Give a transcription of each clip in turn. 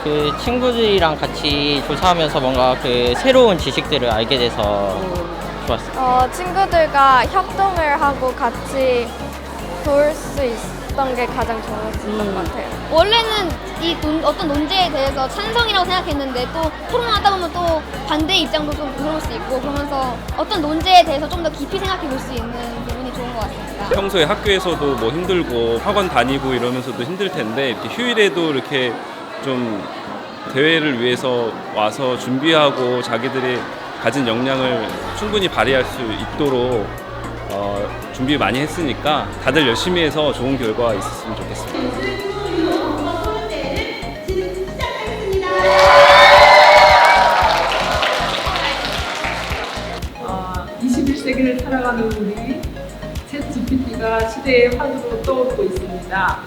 그 친구들이랑 같이 조사하면서 뭔가 그 새로운 지식들을 알게 돼서 좋았어요. 친구들과 협동을 하고 같이 도울 수 있었던 게 가장 좋았던 것 같아요. 원래는 어떤 논제에 대해서 찬성이라고 생각했는데 또 토론하다 보면 또 반대 입장도 좀 들어올 수 있고 그러면서 어떤 논제에 대해서 좀 더 깊이 생각해 볼 수 있는 부분이 좋은 것 같습니다. 평소에 학교에서도 뭐 힘들고 학원 다니고 이러면서도 힘들 텐데 이렇게 휴일에도 이렇게 좀 대회를 위해서 와서 준비하고 자기들이 가진 역량을 충분히 발휘할 수 있도록 준비 많이 했으니까 다들 열심히 해서 좋은 결과가 있었으면 좋겠습니다. 21세기를 살아가는 우리 챗 GPT가 시대의 화두로 떠오르고 있습니다.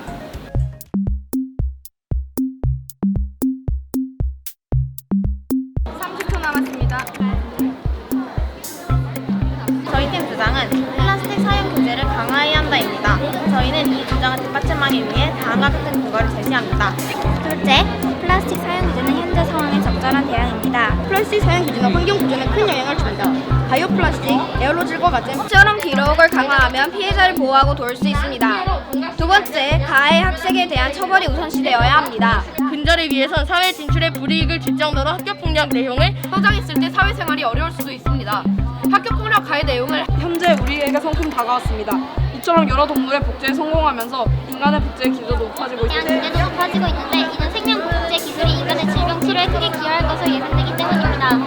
저희 팀 주장은 플라스틱 사용 규제를 강화해야 한다입니다. 저희는 이 주장을 뒷받침하기 위해 다음과 같은 근거를 제시합니다. 둘째, 플라스틱 사용 규제는 현재 상황에 적절한 대안입니다. 플라스틱 사용 규제는 환경 구조에 큰 영향을 준다. 바이오 플라스틱, 에어로졸과 같은 처럼 기록을 강화하면 피해자를 보호하고 도울 수 있습니다. 두 번째, 가해 학생에 대한 처벌이 우선시되어야 합니다. 근절을 위해선 사회 진출에 불이익을 줄 정도로 학교폭력 내용을 성장했을 때 사회생활이 어려울 수도 있습니다. 학교폭력 가해 내용을 현재 우리에게 성큼 다가왔습니다. 이처럼 여러 동물의 복제에 성공하면서 인간의 복제 기조도 높아지고 대한 있습니다. 규제도 높아지고 있는데 이는 생명 복제 기술이 인간의 질병 치료에 크게 기여할 것으로 예상되기 때문입니다.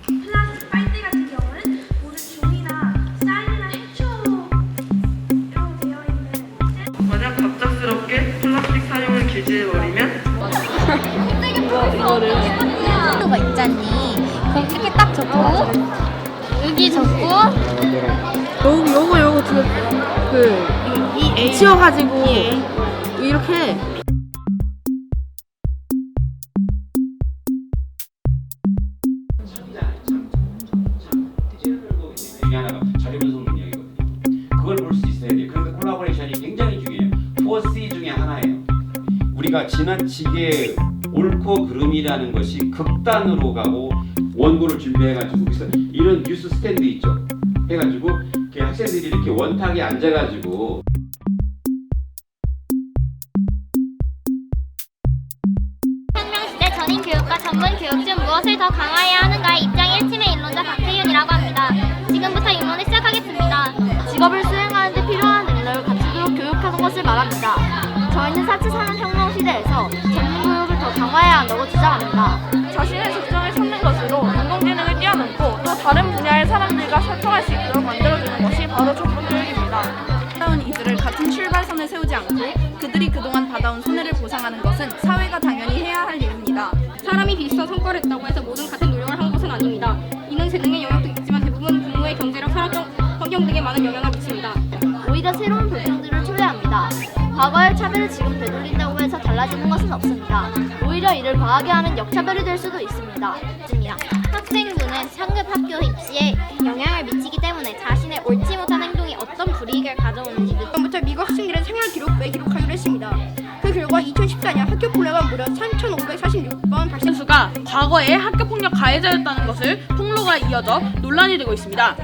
플라스틱 빨대 같은 경우는 모두 종이나 쌀이나 해초로 되어 있는 만약 갑작스럽게 플라스틱 사용을 규제해버리면 가 있잖니. 그럼 이렇게 딱 적고 여기 적고 요거 붙여가지고 이렇게 중에 하나가 자료 분석 능력이거든요. 그걸 볼 수 있어야 돼요. 그래서 콜라보레이션이 굉장히 중요해요. 4C 중에 하나예요. 우리가 지나치게 옳고 그름이라는 것이 극단으로 가고 원고를 준비해가지고 그래서 이런 뉴스 스탠드 있죠. 해가지고 학생들이 이렇게 원탁에 앉아가지고 혁명시대 전인 교육과 전문 교육 중 무엇을 더 강화해야 하는가의 입장 일침의 일론자 박혜윤이라고 합니다. 지금부터 입론을 시작하겠습니다. 직업을 수행하는 데 필요한 능력을 갖추도록 교육하는 것을 말합니다. 저희는 4차 산업혁명 시대에서 전문 교육을 더 강화해야 한다고 주장합니다. 자신의 적성을 찾는 것으로 인공지능을 뛰어넘고 또 다른 분야의 사람들과 소통할 수 있도록 만들어주는 것이 바로 족보 교육입니다. 받아온 이들을 같은 출발선에 세우지 않고 그들이 그동안 받아온 손해를 보상하는 것은 사회가 당연히 해야 할 일입니다. 사람이 비슷한 성과를 했다고 해서 모든 같은 노력을 한 것은 아닙니다. 이는 재능의 영역도 있지만 대부분 부모의 경제력, 산업적 환경 등에 많은 영향을 미칩니다. 오히려 새로운 도전들을 초래합니다. 과거의 차별을 지금 되돌린다고 해서 달라지는 것은 없습니다. 오히려 이를 과하게 하는 역차별이 될 수도 있습니다. 학생부는 상급 학교 입시에 영향을 미치기 때문에 자신의 옳지 못한 행동이 어떤 불이익을 가져오는지 부터 미국 학생들의 생활 기록부에 기록하기로 했습니다. 그 결과 2014년 학교 폭력은 무려 3,546번 발생. 수가 과거에 학교폭력 가해자였다는 것을 폭로가 이어져 논란이 되고 있습니다.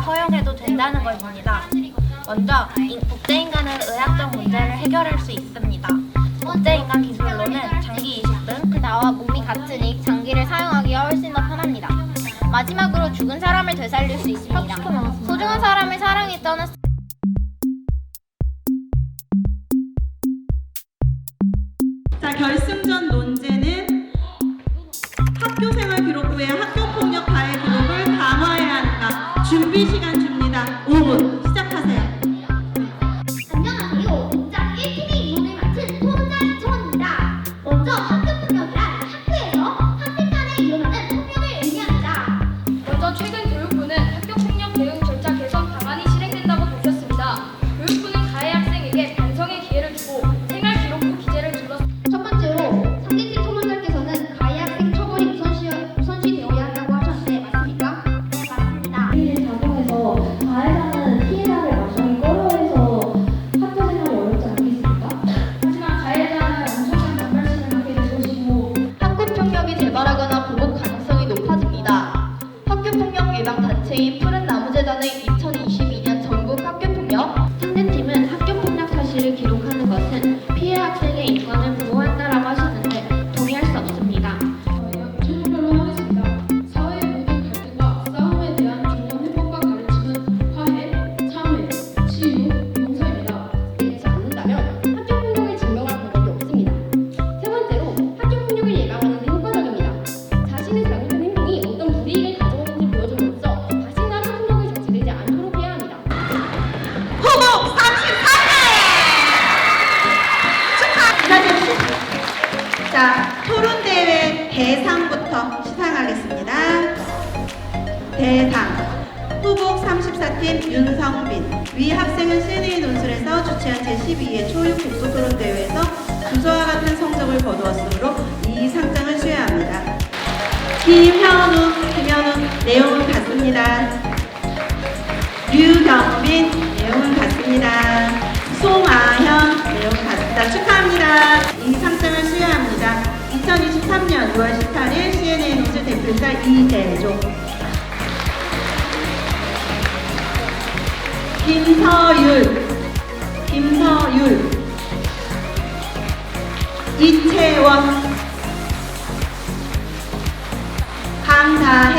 허용해도 된다는 것입니다. 먼저 복제인간은 의학적 문제를 해결할 수 있습니다. 복제인간 기술로는 장기 이식 등 나와 몸이 같으니 장기를 사용하기가 훨씬 더 편합니다. 마지막으로 죽은 사람을 되살릴 수 있습니다. 소중한 사람을 사랑에 떠났 자, 결승전 논제는 학교생활 기록부의 학교폭력 가해 기록을 강화해야 하는가. 준비 시간 줍니다. 5분 시작하세요. 안녕하세요. 공작 1팀의 임원을 맡은 토론자 이청원입니다. 먼저 학교폭력이란 학교에서 학생 간에 일어나는 폭력을 의미합니다. 먼저 최근 교육부는 학교폭력 대응 절차 개선 방안이 실행된다고 밝혔습니다. 교육부는 가해 학생에게 반성의 기회를 주고 생활 기록부 기재를 둘러싸. 첫 번째로 상대팀 토론자께서는 가해 학생 처벌이 우선시 순서 시상하겠습니다. 대상 후복 34팀 윤성빈. 위 학생은 CNA 논술에서 주최한 제12회 초육 독서 토론 대회에서 주저와 같은 성적을 거두었으므로 이 상장을 수여합니다. 김현우 내용은 같습니다. 류경빈 내용은 같습니다. 송아현 내용은 같습니다. 축하합니다. 이 상장을 수여합니다. 2023년 6월 18일 CNA 논술 대표이사 이대종. 김서율 이채원 강다혜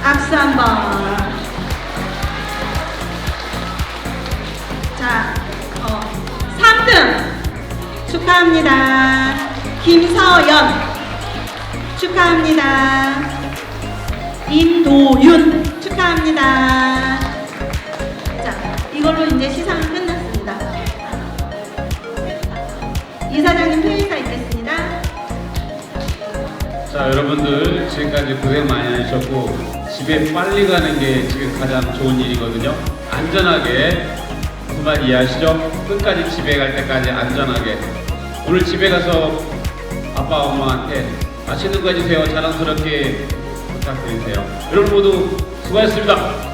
악수 한번. 자, 3등 축하합니다. 김서연 축하합니다. 임도윤 축하합니다. 자, 이걸로 이제 시상은 끝났습니다. 이사장님 회의가 있겠습니다. 자, 여러분들 지금까지 고생 많이 하셨고 집에 빨리 가는 게 지금 가장 좋은 일이거든요. 안전하게, 무슨 말 이해하시죠? 끝까지 집에 갈 때까지 안전하게. 오늘 집에 가서 아빠 엄마한테 맛있는 거 해주세요. 자랑스럽게 부탁드리세요. 여러분 모두 수고하셨습니다.